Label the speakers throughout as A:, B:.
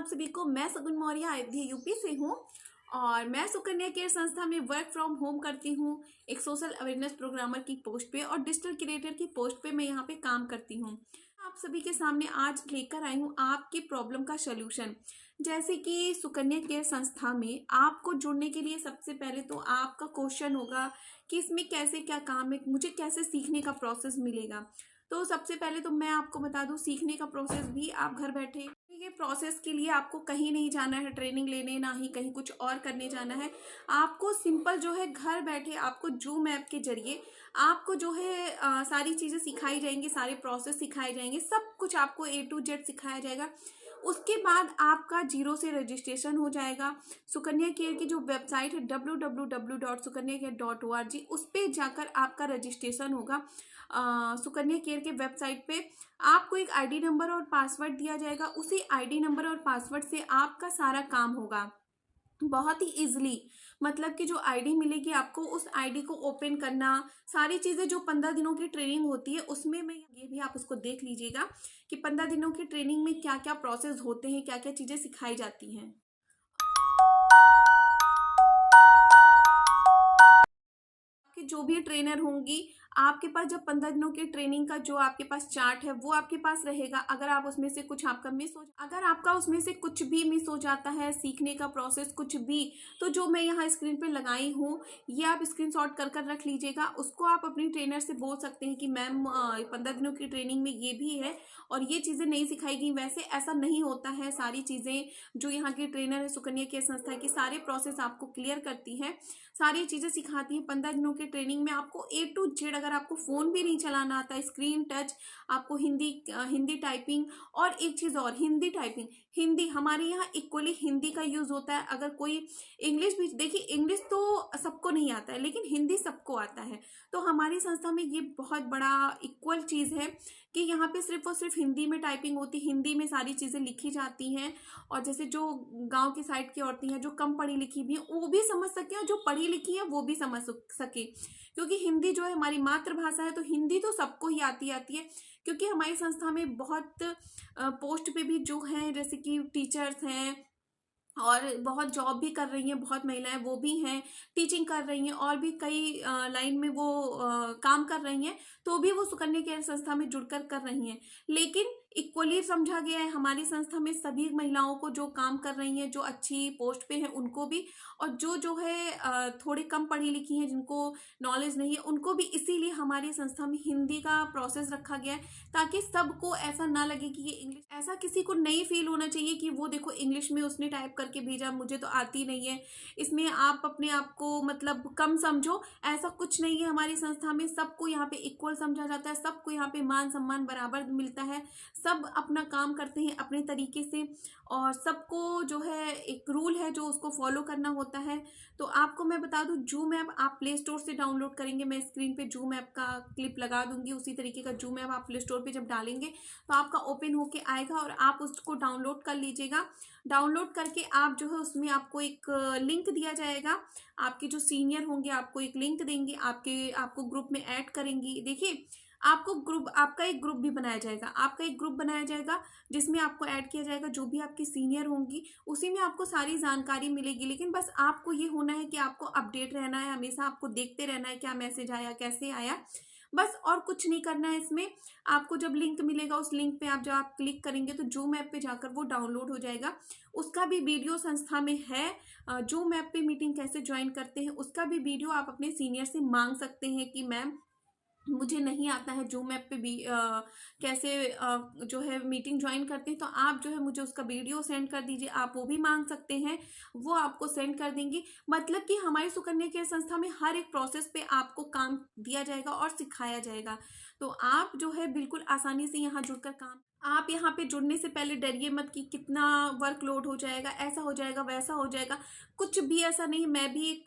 A: आप सभी को। मैं सगुन मौर्य अयोध्या यूपी से हूँ और मैं सुकन्या केयर संस्था में वर्क फ्रॉम होम करती हूँ। एक सोशल अवेयरनेस प्रोग्रामर की पोस्ट पे और डिजिटल क्रिएटर की पोस्ट पे मैं यहाँ पे काम करती हूँ। आप सभी के सामने आज लेकर आई हूँ आपकी प्रॉब्लम का सलूशन। जैसे कि सुकन्या केयर संस्था में आपको जुड़ने के लिए सबसे पहले तो आपका क्वेश्चन होगा कि इसमें कैसे क्या काम है, मुझे कैसे सीखने का प्रोसेस मिलेगा। तो सबसे पहले तो मैं आपको बता दूं, सीखने का प्रोसेस भी आप घर बैठे, ये प्रोसेस के लिए आपको कहीं नहीं जाना है ट्रेनिंग लेने, ना ही कहीं कुछ और करने जाना है। आपको सिंपल जो है घर बैठे आपको जूम ऐप के जरिए आपको जो है सारी चीज़ें सिखाई जाएंगी, सारे प्रोसेस सिखाए जाएंगे, सब कुछ आपको A to Z सिखाया जाएगा। उसके बाद आपका जीरो से रजिस्ट्रेशन हो जाएगा। सुकन्या केयर की जो वेबसाइट है www.sukanyaCare.org, उस पर जाकर आपका रजिस्ट्रेशन होगा। सुकन्या केयर के वेबसाइट पे आपको एक आईडी नंबर और पासवर्ड दिया जाएगा। उसी आईडी नंबर और पासवर्ड से आपका सारा काम होगा बहुत ही इजीली। मतलब कि जो आईडी मिलेगी आपको, उस आईडी को ओपन करना, सारी चीज़ें जो 15 दिनों की ट्रेनिंग होती है उसमें मैं ये भी आप उसको देख लीजिएगा कि 15 दिनों की ट्रेनिंग में क्या क्या प्रोसेस होते हैं, क्या क्या चीज़ें सिखाई जाती हैं। कि जो भी ट्रेनर होंगी आपके पास, जब 15 दिनों की ट्रेनिंग का जो आपके पास चार्ट है वो आपके पास रहेगा। अगर आप उसमें से कुछ आपका अगर आपका उसमें से कुछ भी मिस हो जाता है, सीखने का प्रोसेस कुछ भी, तो जो मैं यहाँ स्क्रीन पे लगाई हूँ ये आप स्क्रीनशॉट कर रख लीजिएगा। उसको आप अपनी ट्रेनर से बोल सकते हैं कि मैम 15 दिनों की ट्रेनिंग में ये भी है और ये चीज़ें नहीं सिखाई गई। वैसे ऐसा नहीं होता है, सारी चीज़ें जो यहाँ की ट्रेनर है सुकन्या केयर संस्था की, सारे प्रोसेस आपको क्लियर करती है, सारी चीज़ें सिखाती हैं। 15 दिनों की ट्रेनिंग में आपको A to Z, अगर आपको फ़ोन भी नहीं चलाना आता, स्क्रीन टच, आपको हिंदी टाइपिंग, और एक चीज़ और, हिंदी टाइपिंग। हिंदी हमारे यहाँ इक्वली हिंदी का यूज़ होता है। अगर कोई इंग्लिश भी, देखिए इंग्लिश तो सबको नहीं आता है लेकिन हिंदी सबको आता है। तो हमारी संस्था में ये बहुत बड़ा इक्वल चीज़ है कि यहाँ पे सिर्फ और सिर्फ हिंदी में टाइपिंग होती, हिंदी में सारी चीज़ें लिखी जाती हैं। और जैसे जो गांव की साइड की औरतें हैं जो कम पढ़ी लिखी भी हैं वो भी समझ सकें, और जो पढ़ी लिखी हैं वो भी समझ सके, क्योंकि हिंदी जो है हमारी मातृभाषा है। तो हिंदी तो सबको ही आती है, क्योंकि हमारी संस्था में बहुत पोस्ट पे भी जो हैं, जैसे कि टीचर्स हैं और बहुत जॉब भी कर रही हैं, बहुत महिलाएं वो भी हैं, टीचिंग कर रही हैं और भी कई लाइन में वो काम कर रही हैं, तो भी वो सुकन्या केयर संस्था में जुड़कर कर रही हैं। लेकिन इक्वली समझा गया है हमारी संस्था में सभी महिलाओं को, जो काम कर रही हैं, जो अच्छी पोस्ट पे हैं उनको भी, और जो है थोड़ी कम पढ़ी लिखी हैं, जिनको नॉलेज नहीं है उनको भी। इसीलिए हमारी संस्था में हिंदी का प्रोसेस रखा गया है, ताकि सबको ऐसा ना लगे कि ये इंग्लिश, ऐसा किसी को नहीं फील होना चाहिए कि वो देखो इंग्लिश में उसने टाइप करके भेजा, मुझे तो आती नहीं है, इसमें आप अपने आप को मतलब कम समझो। ऐसा कुछ नहीं है। हमारी संस्था में सबको यहाँ पे इक्वल समझा जाता है, सबको यहाँ पे मान सम्मान बराबर मिलता है, सब अपना काम करते हैं अपने तरीके से, और सबको जो है एक रूल है जो उसको फॉलो करना होता है। तो आपको मैं बता दूं, जूम ऐप आप प्ले स्टोर से डाउनलोड करेंगे, मैं स्क्रीन पे जूम ऐप का क्लिप लगा दूंगी, उसी तरीके का जूम ऐप आप प्ले स्टोर पे जब डालेंगे तो आपका ओपन होके आएगा और आप उसको डाउनलोड कर लीजिएगा। डाउनलोड करके आप जो है उसमें आपको एक लिंक दिया जाएगा, आपके जो सीनियर होंगे आपको एक लिंक देंगे, आपको ग्रुप में ऐड करेंगी। देखिए आपका एक ग्रुप भी बनाया जाएगा, आपका एक ग्रुप बनाया जाएगा जिसमें आपको ऐड किया जाएगा, जो भी आपकी सीनियर होंगी उसी में आपको सारी जानकारी मिलेगी। लेकिन बस आपको ये होना है कि आपको अपडेट रहना है, हमेशा आपको देखते रहना है क्या मैसेज आया, कैसे आया, बस और कुछ नहीं करना है इसमें। आपको जब लिंक मिलेगा उस लिंक पे जब आप क्लिक करेंगे तो जूम ऐप पे जाकर वो डाउनलोड हो जाएगा। उसका भी वीडियो संस्था में है, जूम ऐप पे मीटिंग कैसे ज्वाइन करते हैं उसका भी वीडियो आप अपने सीनियर से मांग सकते हैं कि मैम मुझे नहीं आता है जूम ऐप पे भी कैसे जो है मीटिंग ज्वाइन करते हैं, तो आप जो है मुझे उसका वीडियो सेंड कर दीजिए। आप वो भी मांग सकते हैं, वो आपको सेंड कर देंगी। मतलब कि हमारी सुकन्या केयर संस्था में हर एक प्रोसेस पे आपको काम दिया जाएगा और सिखाया जाएगा। तो आप जो है बिल्कुल आसानी से यहाँ जुड़कर काम, आप यहाँ पे जुड़ने से पहले डरिए मत कि कितना वर्कलोड हो जाएगा, ऐसा हो जाएगा, वैसा हो जाएगा, कुछ भी ऐसा नहीं। मैं भी एक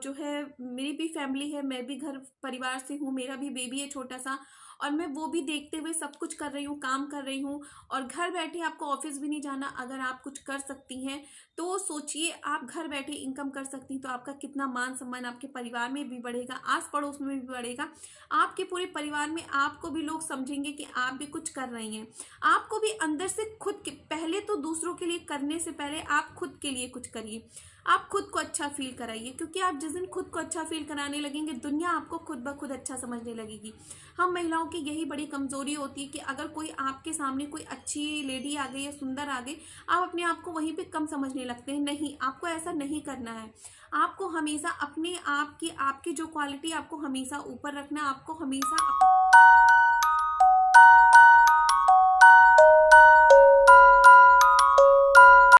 A: जो है मेरी भी फैमिली है, मैं भी घर परिवार से हूँ, मेरा भी बेबी है छोटा सा, और मैं वो भी देखते हुए सब कुछ कर रही हूँ, काम कर रही हूँ। और घर बैठे आपको ऑफिस भी नहीं जाना, अगर आप कुछ कर सकती हैं तो सोचिए, आप घर बैठे इनकम कर सकती हैं तो आपका कितना मान सम्मान आपके परिवार में भी बढ़ेगा, आस पड़ोस में भी बढ़ेगा, आपके पूरे परिवार में आपको भी लोग समझेंगे कि आप भी कुछ कर रही हैं। आपको भी अंदर से खुद के पहले तो दूसरों के लिए करने से पहले आप खुद के लिए कुछ करिए। आप खुद को अच्छा फील कराइए, क्योंकि आप जिस दिन खुद को अच्छा फील कराने लगेंगे दुनिया आपको खुद ब खुद अच्छा समझने लगेगी। हम महिलाओं की यही बड़ी कमजोरी होती है कि अगर कोई आपके सामने कोई अच्छी लेडी आ गई या सुंदर आ गई, आप अपने आप को वहीं पे कम समझने लगते हैं। नहीं, आपको ऐसा नहीं करना है। आपको हमेशा अपने आप की, आपकी जो क्वालिटी, आपको हमेशा ऊपर रखना है। आपको हमेशा